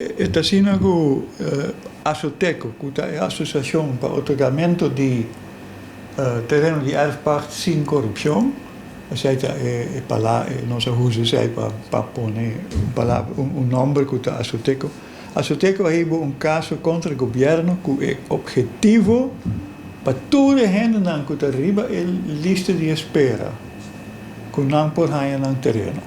Esta sinagoga Azoteco, que é a Associação para o Tratamento de Terreno de Erfpacht sem Corrupção, não sei como se diz para pôr nome que é Azoteco. Azoteco tem caso contra o governo que é objetivo para toda a gente que está arriba a lista de espera, que não pode ganhar no terreno.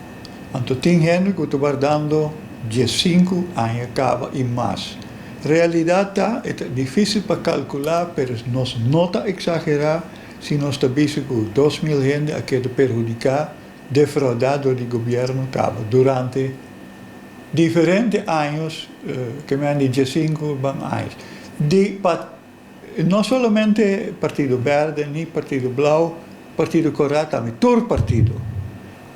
Então tem gente que está guardando 15 anos acaba e mais. Realidade é difícil para calcular, mas nós não está exagerar se nós estamos com 2.000 gente a que perjudicar, defraudado do governo acaba durante diferentes anos, que me han dicho 5 anos. Não somente Partido Verde, nem Partido Blau, Partido Correto, também todo partido.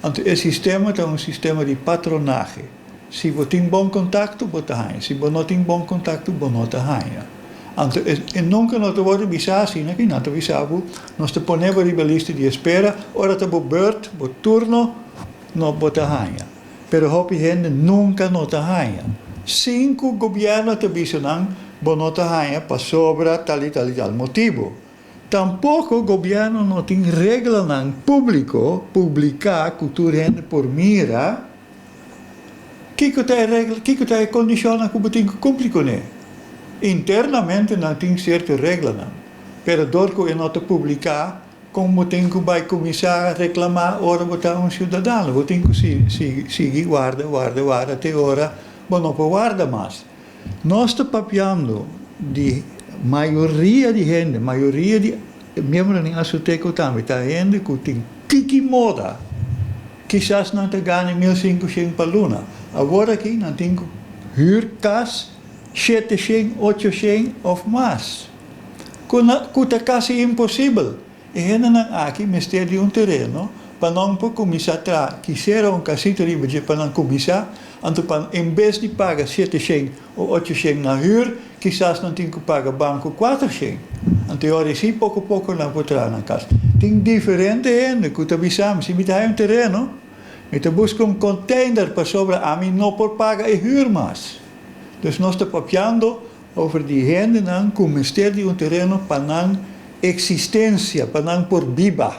Então, o sistema é um sistema de patronagem. Se você tem bom contato, você ganha. Se você não tem bom contato, você não ganha. Então, nunca nós vamos avisar assim, que não avisamos, nós te ponemos na lista de espera, hora de beurt, o turno, não você ganha. Pero hopi gente nunca não ganha. 5 governos te avisam, você não ganha, para sobra tal e tal motivo. Tampouco o governo não tem regra no público, publicar cultura gente por mira, que é a condição que você tem que cumprir com ele. Internamente não tem certa regra, não. Pero dorco é não publicar, como tem que vai começar a reclamar, ora você é um cidadão, você tem que seguir, guarda, até agora, você não pode guardar mais. Nós estamos papiando de maioria de gente, maioria de membros da Azoteco também, está gente que tem que moda. Quizás não te ganhe 1.500 para luna. Agora aqui não tem que huurkas 700, 800 ou mais. Que é quase impossível. E gente não aqui mistério de um terreno para não começar a quiser um casito de para não começar, então em vez de pagar 700 ou 800 na huur, quizás não tem que pagar banco 400. Então agora sim pouco a pouco não pode entrar na casa. Tem diferente gente que está avisando, se me dá um terreno, eu busco um container para sobra, a mim não pode pagar e huur mais. Então nós estamos papiando over die gente que mistério de um terreno para não existência, para não por viva.